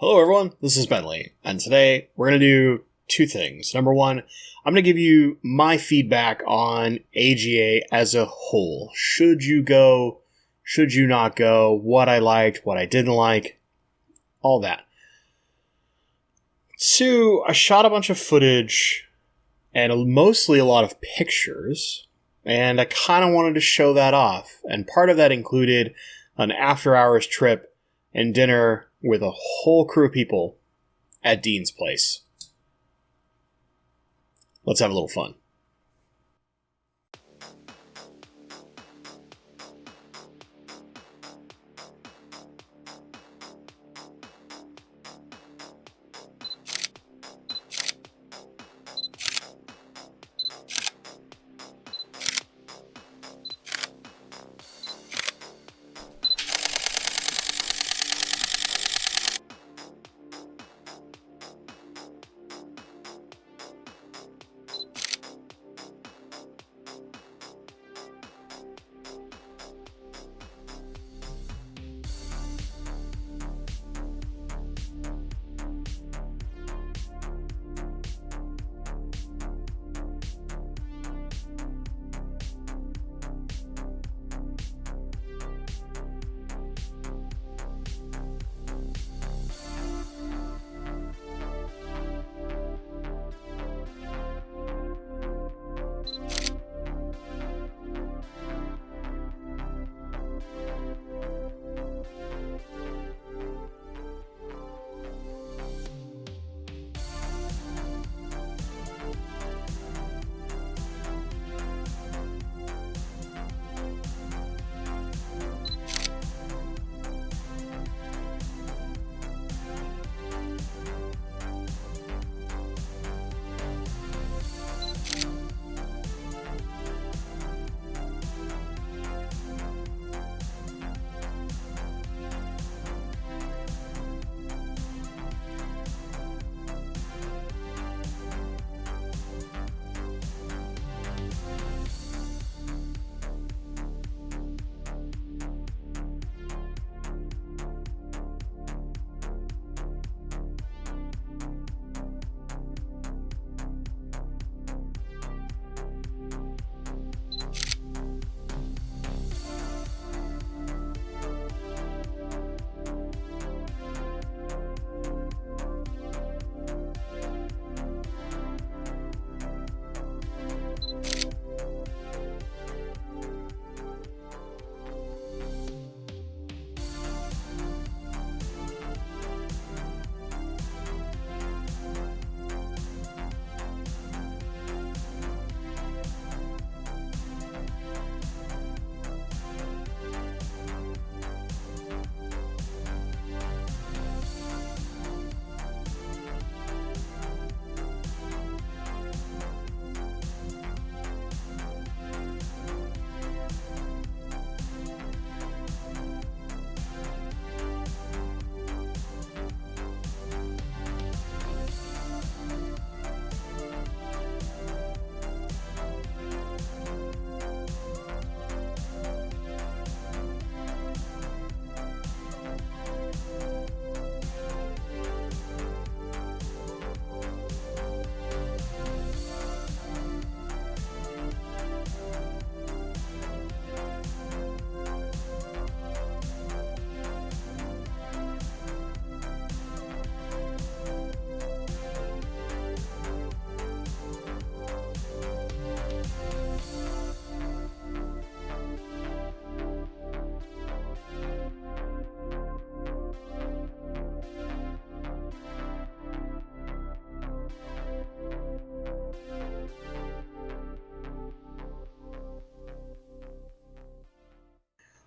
Hello everyone, this is Bentley, and today we're going to do two things. Number one, I'm going to give you my feedback on AGA as a whole. Should you go? Should you not go? What I liked, what I didn't like, all that. Two, I shot a bunch of footage and mostly a lot of pictures, and I kind of wanted to show that off. And part of that included an after-hours trip and dinner with a whole crew of people at Dean's place. Let's have a little fun.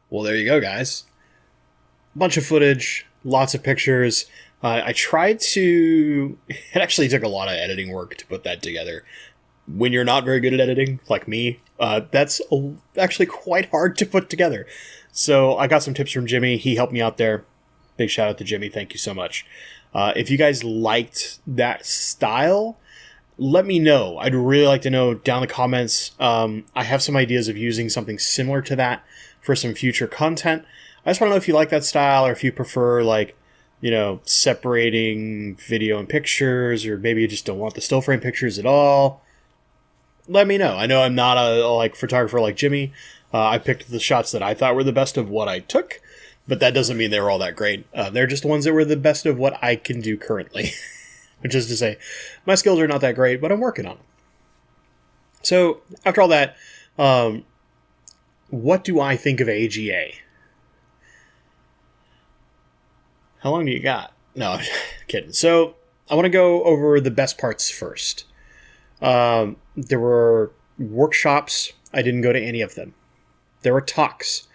Well, there you go, guys. A bunch of footage, lots of pictures. I tried to... It actually took a lot of editing work to put that together. When you're not very good at editing, like me, that's actually quite hard to put together. So I got some tips from Jimmy. He helped me out there. Big shout out to Jimmy. Thank you so much. If you guys liked that style, let me know. I'd really like to know down in the comments. I have some ideas of using something similar to that for some future content. I just want to know if you like that style or if you prefer like separating video and pictures, or maybe you just don't want the still frame pictures at all, let me know. I know I'm not a photographer like Jimmy. I picked the shots that I thought were the best of what I took, but that doesn't mean they were all that great. They're just the ones that were the best of what I can do currently. Which is to say, my skills are not that great, but I'm working on them. So, after all that, what do I think of AGA? How long do you got? No, kidding. So, I want to go over the best parts first. There were workshops. I didn't go to any of them. There were talks.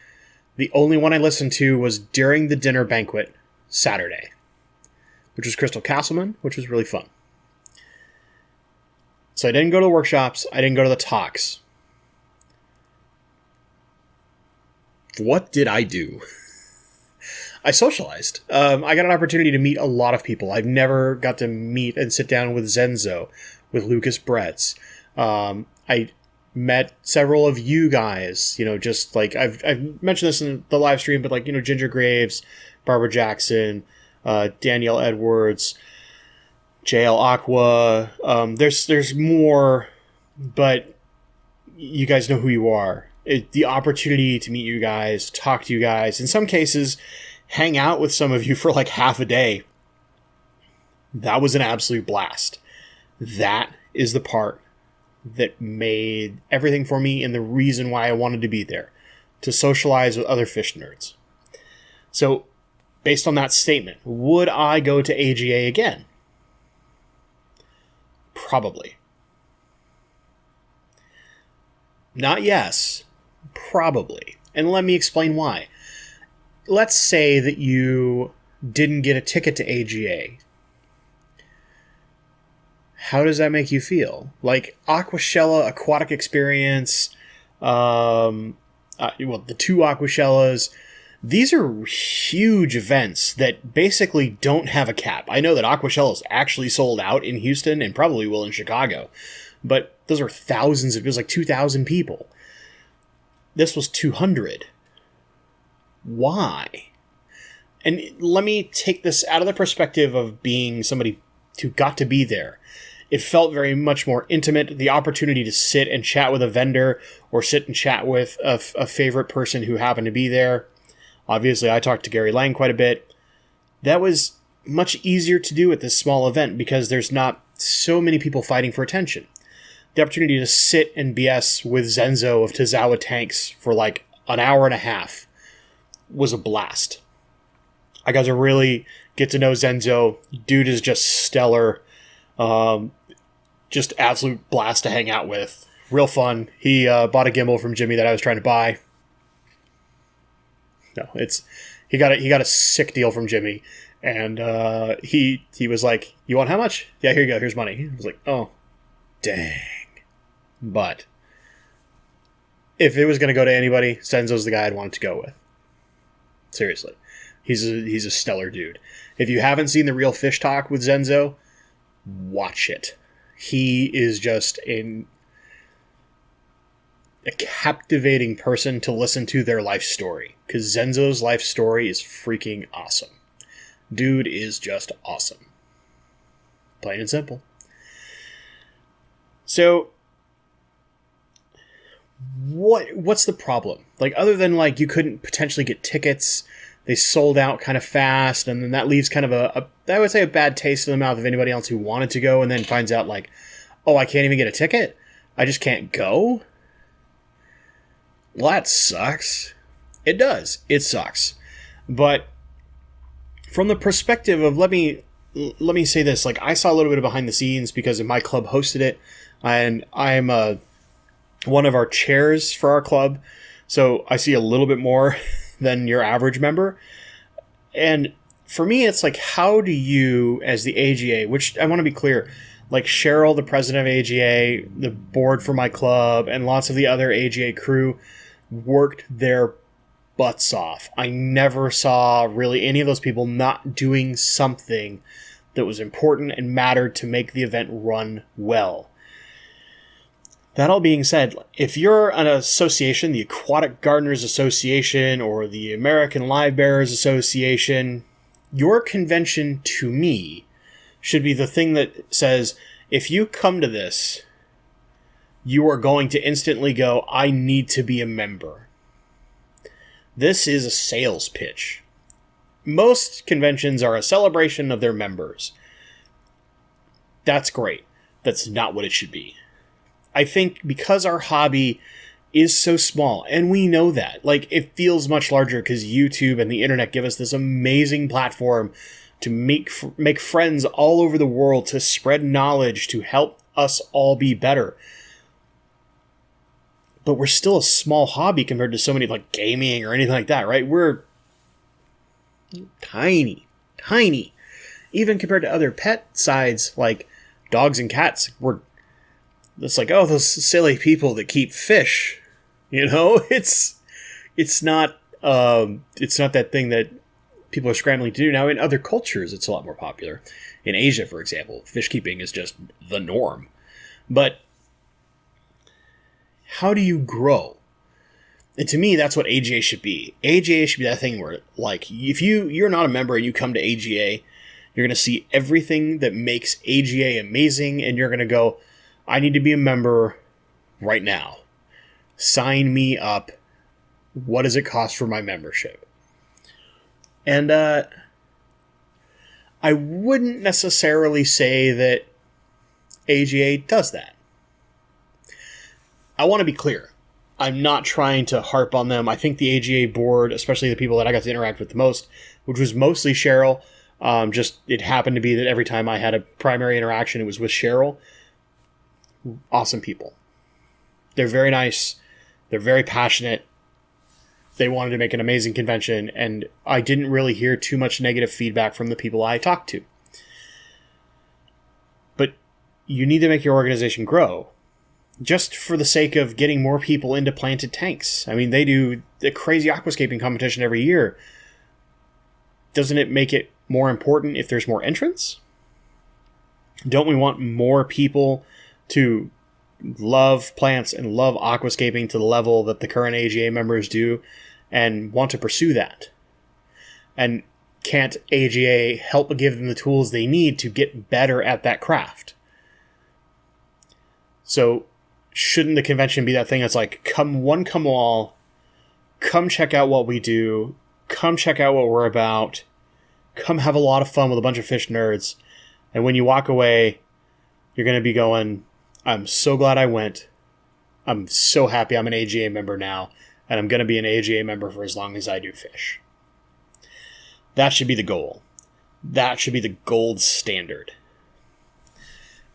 The only one I listened to was during the dinner banquet Saturday, which was Crystal Castleman, which was really fun. So I didn't go to the workshops. I didn't go to the talks. What did I do? I socialized. I got an opportunity to meet a lot of people. I've never got to meet and sit down with Zenzo, with Lucas Bretz. I met several of you guys, just like I've mentioned this in the live stream, but Ginger Graves, Barbara Jackson, Danielle Edwards, JL Aqua. There's more, but you guys know who you are. The opportunity to meet you guys, talk to you guys, in some cases, hang out with some of you for like half a day. That was an absolute blast. That is the part that made everything for me and the reason why I wanted to be there, to socialize with other fish nerds. So, based on that statement, would I go to AGA again? Probably. Not yes, probably. And let me explain why. Let's say that you didn't get a ticket to AGA. How does that make you feel? Like Aquashella Aquatic Experience, the two Aquashellas, these are huge events that basically don't have a cap. I know that Aquashella's actually sold out in Houston and probably will in Chicago, but those are thousands. It was like 2,000 people. This was 200. Why? And let me take this out of the perspective of being somebody who got to be there. It felt very much more intimate. The opportunity to sit and chat with a vendor or sit and chat with a favorite person who happened to be there. Obviously, I talked to Gary Lang quite a bit. That was much easier to do at this small event because there's not so many people fighting for attention. The opportunity to sit and BS with Zenzo of Tazawa Tanks for like an hour and a half was a blast. I got to really get to know Zenzo. Dude is just stellar. Just absolute blast to hang out with. Real fun. He bought a gimbal from Jimmy that I was trying to buy. No, he got a sick deal from Jimmy, and he was like, "You want how much? Yeah, here you go. Here's money." I was like, "Oh, dang!" But if it was going to go to anybody, Zenzo's the guy I'd want it to go with. Seriously, he's a stellar dude. If you haven't seen The Real Fish Talk with Zenzo, watch it. He is just a captivating person to listen to their life story, because Zenzo's life story is freaking awesome. Dude is just awesome. Plain and simple. So, what's the problem? Like, other than like you couldn't potentially get tickets, they sold out kind of fast, and then that leaves kind of I would say a bad taste in the mouth of anybody else who wanted to go and then finds out like, oh, I can't even get a ticket? I just can't go? Well, that sucks. It does. It sucks. But from the perspective of, let me say this, like, I saw a little bit of behind the scenes because my club hosted it, and I'm one of our chairs for our club, so I see a little bit more than your average member. And for me, it's like, how do you, as the AGA, which I want to be clear, like Cheryl, the president of AGA, the board for my club, and lots of the other AGA crew worked their butts off. I never saw really any of those people not doing something that was important and mattered to make the event run well. That all being said, if you're an association, the Aquatic Gardeners Association or the American Live Bearers Association, Your convention, to me, should be the thing that says, if you come to this, you are going to instantly go, I need to be a member. This is a sales pitch. Most conventions are a celebration of their members. That's great. That's not what it should be. I think because our hobby is so small, and we know that, like, it feels much larger because YouTube and the internet give us this amazing platform to make friends all over the world, to spread knowledge, to help us all be better. But we're still a small hobby compared to so many, like, gaming or anything like that, right? We're tiny. Even compared to other pet sides like dogs and cats, it's like, oh, those silly people that keep fish. You know, it's not that thing that people are scrambling to do now. In other cultures, it's a lot more popular. In Asia, for example, fish keeping is just the norm. But how do you grow? And to me, that's what AGA should be. AGA should be that thing where, like, if you're not a member and you come to AGA, you're going to see everything that makes AGA amazing, and you're going to go, I need to be a member right now. Sign me up. What does it cost for my membership? And I wouldn't necessarily say that AGA does that. I want to be clear. I'm not trying to harp on them. I think the AGA board, especially the people that I got to interact with the most, which was mostly Cheryl, just it happened to be that every time I had a primary interaction, it was with Cheryl. Awesome people. They're very nice. They're very passionate. They wanted to make an amazing convention, and I didn't really hear too much negative feedback from the people I talked to. But you need to make your organization grow, just for the sake of getting more people into planted tanks. I mean, they do the crazy aquascaping competition every year. Doesn't it make it more important if there's more entrants? Don't we want more people to love plants and love aquascaping to the level that the current AGA members do and want to pursue that? And can't AGA help give them the tools they need to get better at that craft? So shouldn't the convention be that thing that's like, come one, come all, come check out what we do, come check out what we're about, come have a lot of fun with a bunch of fish nerds, and when you walk away, you're going to be going, I'm so glad I went. I'm so happy I'm an AGA member now, and I'm going to be an AGA member for as long as I do fish. That should be the goal. That should be the gold standard.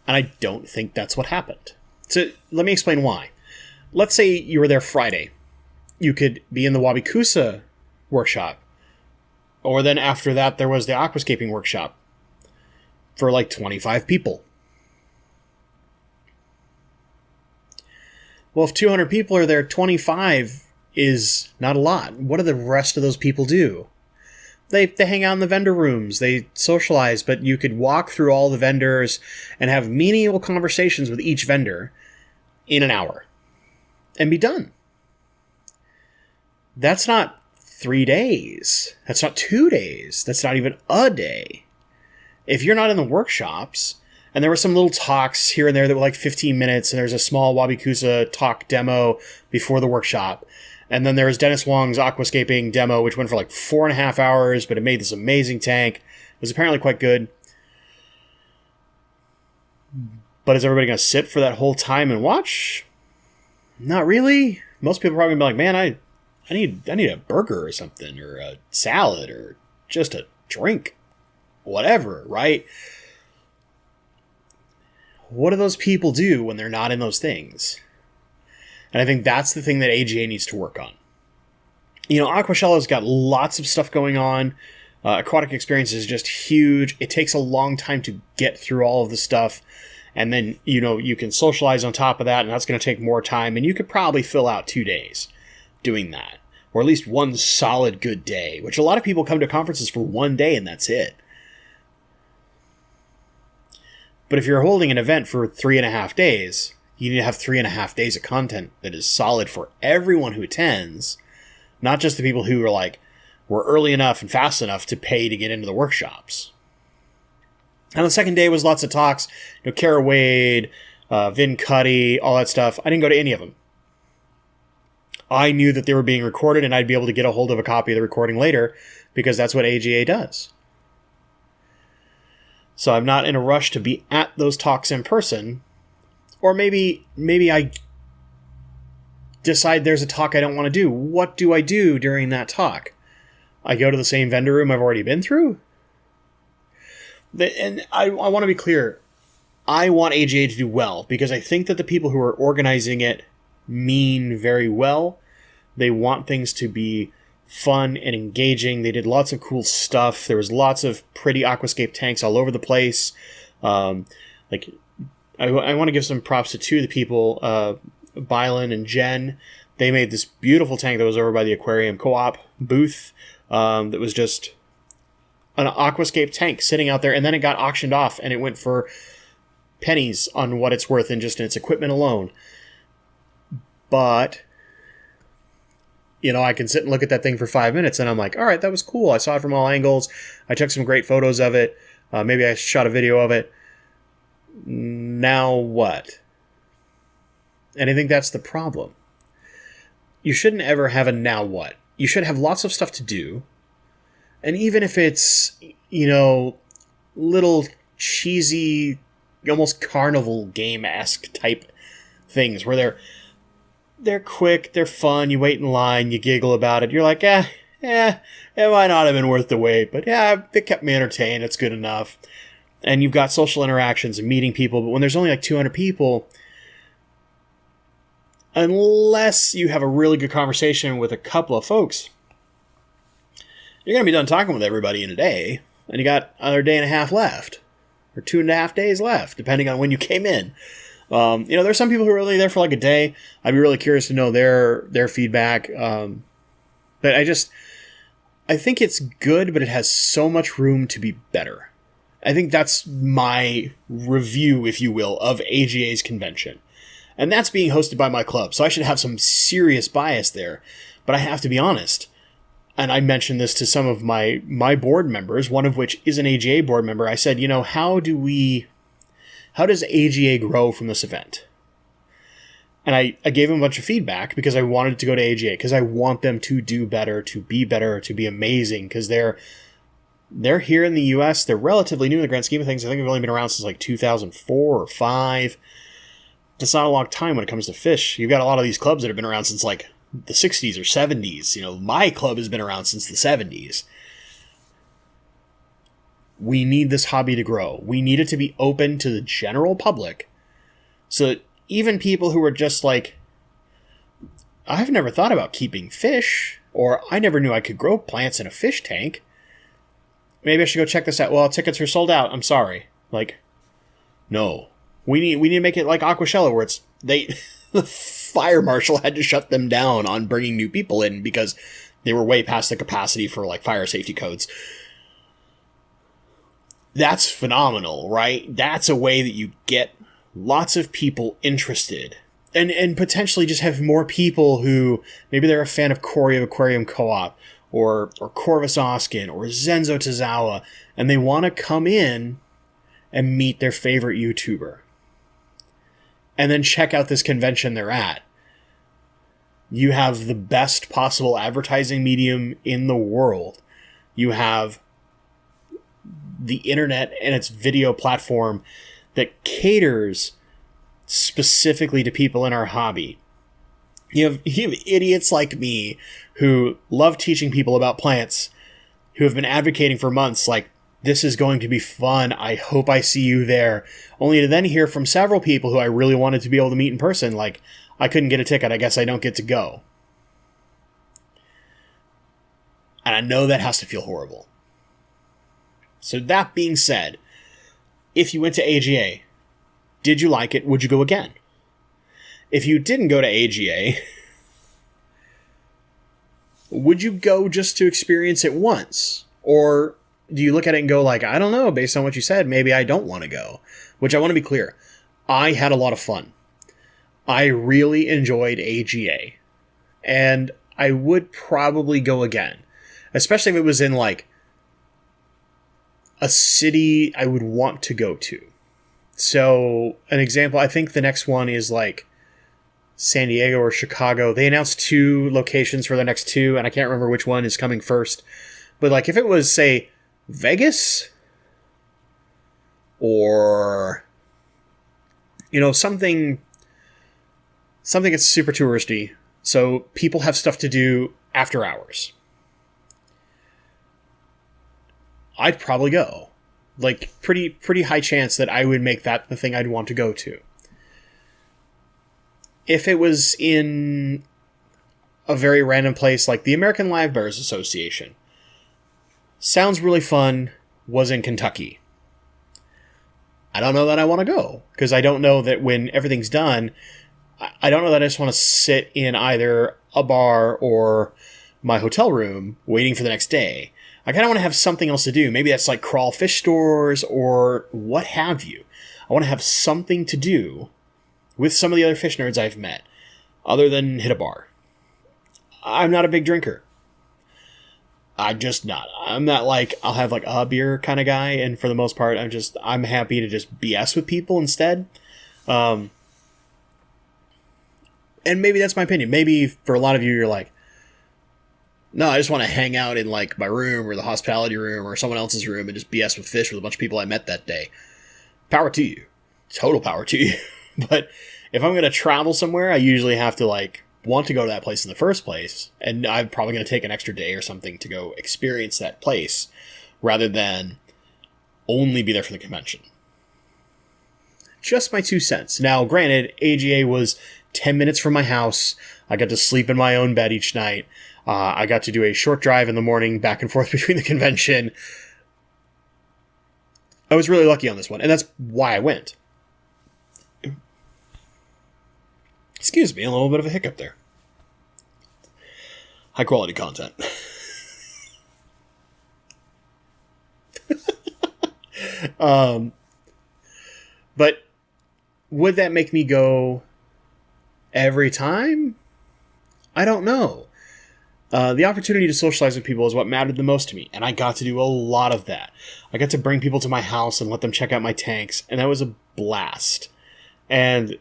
And I don't think that's what happened. So let me explain why. Let's say you were there Friday. You could be in the Wabikusa workshop. Or then after that, there was the aquascaping workshop for like 25 people. Well, if 200 people are there, 25 is not a lot. What do the rest of those people do? They hang out in the vendor rooms. They socialize, but you could walk through all the vendors and have meaningful conversations with each vendor in an hour and be done. That's not 3 days. That's not 2 days. That's not even a day. If you're not in the workshops, and there were some little talks here and there that were like 15 minutes, and there's a small Wabikusa talk demo before the workshop. And then there was Dennis Wong's aquascaping demo, which went for like 4.5 hours, but it made this amazing tank. It was apparently quite good. But is everybody going to sit for that whole time and watch? Not really. Most people are probably going to be like, man, I need a burger or something, or a salad, or just a drink. Whatever, right? What do those people do when they're not in those things? And I think that's the thing that AGA needs to work on. You know, Aquashello's got lots of stuff going on. Aquatic Experience is just huge. It takes a long time to get through all of the stuff. And then, you know, you can socialize on top of that, and that's going to take more time. And you could probably fill out 2 days doing that. Or at least one solid good day, which a lot of people come to conferences for 1 day and that's it. But if you're holding an event for 3.5 days, you need to have 3.5 days of content that is solid for everyone who attends, not just the people who are like, were early enough and fast enough to pay to get into the workshops. And the second day was lots of talks. Kara Wade, Vin Cuddy, all that stuff. I didn't go to any of them. I knew that they were being recorded, and I'd be able to get a hold of a copy of the recording later, because that's what AGA does. So I'm not in a rush to be at those talks in person. Or maybe I decide there's a talk I don't want to do. What do I do during that talk? I go to the same vendor room I've already been through? And I want to be clear. I want AGA to do well, because I think that the people who are organizing it mean very well. They want things to be fun and engaging. They did lots of cool stuff. There was lots of pretty aquascape tanks all over the place. I want to give some props to two of the people, Bylan and Jen. They made this beautiful tank that was over by the aquarium co-op booth that was just an aquascape tank sitting out there, and then it got auctioned off, and it went for pennies on what it's worth in just its equipment alone. But I can sit and look at that thing for 5 minutes, and I'm like, all right, that was cool. I saw it from all angles. I took some great photos of it. Maybe I shot a video of it. Now what? And I think that's the problem. You shouldn't ever have a now what. You should have lots of stuff to do. And even if it's, little cheesy, almost carnival game-esque type things where they're quick, they're fun, you wait in line, you giggle about it, you're like, it might not have been worth the wait, but it kept me entertained, it's good enough. And you've got social interactions and meeting people, but when there's only like 200 people, unless you have a really good conversation with a couple of folks, you're going to be done talking with everybody in a day, and you got another day and a half left, or 2.5 days left, depending on when you came in. There's some people who are really there for like a day. I'd be really curious to know their feedback. But I think it's good, but it has so much room to be better. I think that's my review, if you will, of AGA's convention. And that's being hosted by my club, so I should have some serious bias there. But I have to be honest. And I mentioned this to some of my board members, one of which is an AGA board member. I said, how does AGA grow from this event? And I gave him a bunch of feedback because I wanted to go to AGA, because I want them to do better, to be amazing, because they're here in the US. They're relatively new in the grand scheme of things. I think they've only been around since like 2004 or 5. That's not a long time when it comes to fish. You've got a lot of these clubs that have been around since like the 60s or 70s. My club has been around since the 70s. We need this hobby to grow. We need it to be open to the general public, so that even people who are just like, I've never thought about keeping fish, or I never knew I could grow plants in a fish tank. Maybe I should go check this out. Well, tickets are sold out. I'm sorry. No. We need to make it like Aquashella, where the fire marshal had to shut them down on bringing new people in because they were way past the capacity for like fire safety codes. That's phenomenal, right? That's a way that you get lots of people interested, and potentially just have more people who maybe they're a fan of Corey of Aquarium Co-op or Corvus Oskin or Zenzo Tozawa, and they want to come in and meet their favorite YouTuber and then check out this convention they're at. You have the best possible advertising medium in the world. You have the internet and its video platform that caters specifically to people in our hobby. You have idiots like me who love teaching people about plants, who have been advocating for months, like, this is going to be fun, I hope I see you there, only to then hear from several people who I really wanted to be able to meet in person, like, I couldn't get a ticket, I guess I don't get to go. And I know that has to feel horrible. So that being said, if you went to AGA, did you like it? Would you go again? If you didn't go to AGA, would you go just to experience it once? Or do you look at it and go like, I don't know, based on what you said, maybe I don't want to go? Which I want to be clear. I had a lot of fun. I really enjoyed AGA. And I would probably go again. especially if it was in like a city I would want to go to. So an example, I think the next one is like San Diego or Chicago. They announced 2 locations for the next 2, and I can't remember which one is coming first. But like if it was, say, Vegas or, you know, something that's super touristy, so people have stuff to do after hours, I'd probably go. Like pretty high chance that I would make that the thing I'd want to go to. If it was in a very random place like the American Live Bears Association, sounds really fun, was in Kentucky. I don't know that I want to go, because I don't know that when everything's done, I don't know that I just want to sit in either a bar or my hotel room waiting for the next day. I kind of want to have something else to do. Maybe that's like crawl fish stores or what have you. I want to have something to do with some of the other fish nerds I've met, other than hit a bar. I'm not a big drinker. I'm just not. I'm not like, I'll have like a beer kind of guy, and for the most part, I'm happy to just BS with people instead. And maybe that's my opinion. Maybe for a lot of you, you're like, no, I just want to hang out in like my room or the hospitality room or someone else's room and just BS with fish with a bunch of people I met that day. Power to you. Total power to you. But if I'm going to travel somewhere, I usually have to like want to go to that place in the first place. And I'm probably going to take an extra day or something to go experience that place rather than only be there for the convention. Just my 2 cents. Now, granted, AGA was 10 minutes from my house. I got to sleep in my own bed each night. I got to do a short drive in the morning back and forth between the convention. I was really lucky on this one, and that's why I went. Excuse me, a little bit of a hiccup there. High quality content. But would that make me go every time? I don't know. The opportunity to socialize with people is what mattered the most to me, and I got to do a lot of that. I got to bring people to my house and let them check out my tanks, and that was a blast. And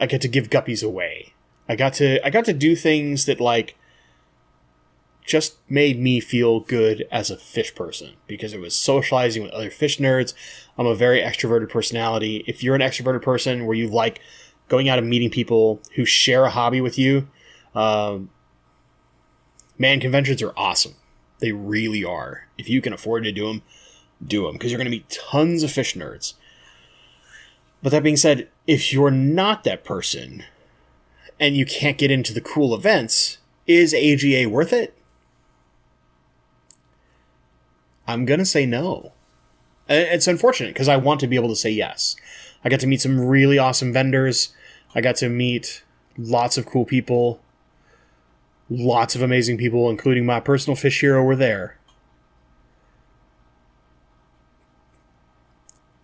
I got to give guppies away. I got to do things that like just made me feel good as a fish person, because it was socializing with other fish nerds. I'm a very extroverted personality. If you're an extroverted person where you like going out and meeting people who share a hobby with you, man, conventions are awesome. They really are. If you can afford to do them, because you're going to meet tons of fish nerds. But that being said, if you're not that person and you can't get into the cool events, is AGA worth it? I'm going to say no. It's unfortunate because I want to be able to say yes. I got to meet some really awesome vendors. I got to meet lots of cool people. Lots of amazing people, including my personal fish hero, were there.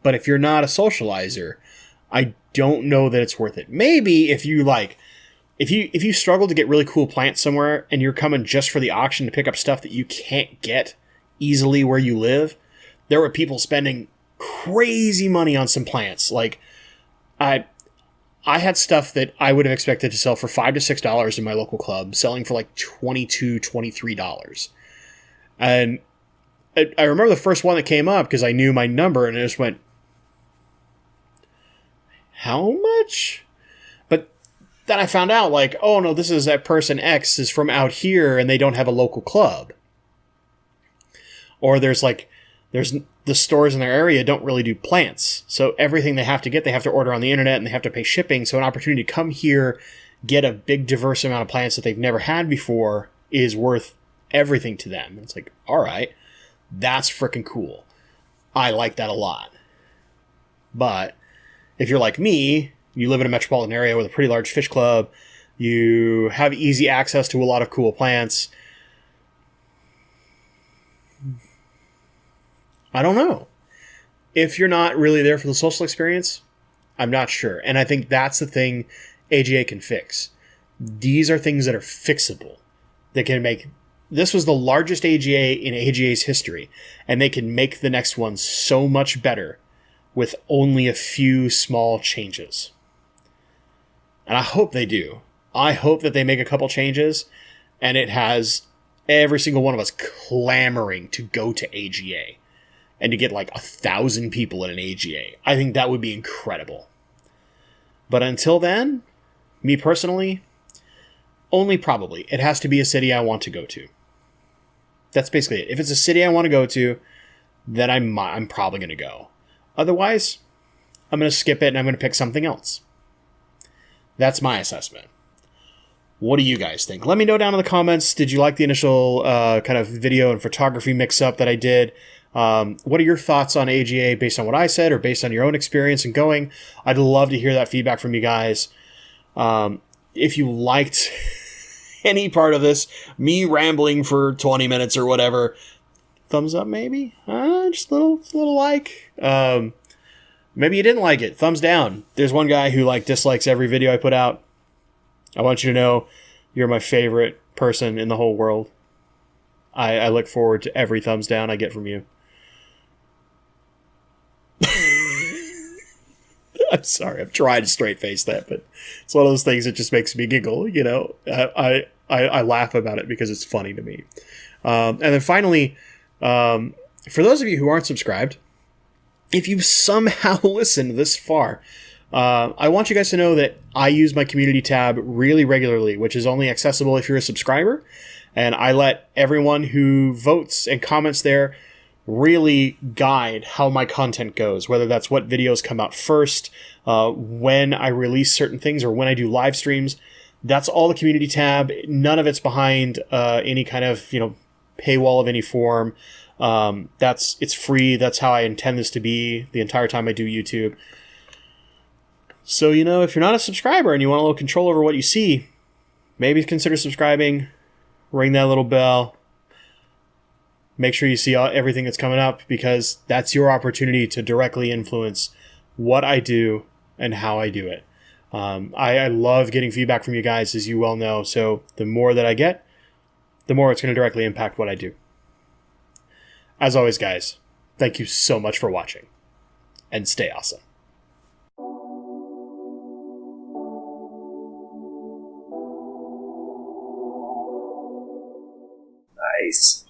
But if you're not a socializer, I don't know that it's worth it. Maybe if you like, if you struggle to get really cool plants somewhere and you're coming just for the auction to pick up stuff that you can't get easily where you live, there were people spending crazy money on some plants. Like, I had stuff that I would have expected to sell for $5 to $6 in my local club, selling for like $22, $23. And I remember the first one that came up because I knew my number, and I just went, how much? But then I found out, like, oh no, this is that person X is from out here and they don't have a local club. Or there's the stores in their area don't really do plants. So everything they have to order on the internet, and they have to pay shipping. So an opportunity to come here, get a big diverse amount of plants that they've never had before is worth everything to them. And it's like, all right, that's freaking cool. I like that a lot. But if you're like me, you live in a metropolitan area with a pretty large fish club, you have easy access to a lot of cool plants. I don't know. If you're not really there for the social experience, I'm not sure. And I think that's the thing AGA can fix. These are things that are fixable, that can make This was the largest AGA in AGA's history, and they can make the next one so much better with only a few small changes. And I hope they do. I hope that they make a couple changes and it has every single one of us clamoring to go to AGA and to get like 1,000 people in an AGA. I think that would be incredible. But until then, me personally, only probably. It has to be a city I want to go to. That's basically it. If it's a city I want to go to, then I'm probably going to go. Otherwise, I'm going to skip it and I'm going to pick something else. That's my assessment. What do you guys think? Let me know down in the comments. Did you like the initial kind of video and photography mix-up that I did? What are your thoughts on AGA based on what I said or based on your own experience and going? I'd love to hear that feedback from you guys. If you liked any part of this, me rambling for 20 minutes or whatever, thumbs up maybe? Just a little like. Maybe you didn't like it. Thumbs down. There's one guy who dislikes every video I put out. I want you to know you're my favorite person in the whole world. I look forward to every thumbs down I get from you. I'm sorry, I'm trying to straight face that, but it's one of those things that just makes me giggle, you know. I laugh about it because it's funny to me. And then finally, for those of you who aren't subscribed, if you've somehow listened this far, I want you guys to know that I use my community tab really regularly, which is only accessible if you're a subscriber. And I let everyone who votes and comments there really guide how my content goes, whether that's what videos come out first, when I release certain things, or when I do live streams. That's all the community tab. None of it's behind any kind of paywall of any form. It's free. That's how I intend this to be the entire time I do YouTube. So, if you're not a subscriber and you want a little control over what you see, maybe consider subscribing, ring that little bell, make sure you see everything that's coming up, because that's your opportunity to directly influence what I do and how I do it. I love getting feedback from you guys, as you well know, so the more that I get, the more it's going to directly impact what I do. As always, guys, thank you so much for watching, and stay awesome. Nice.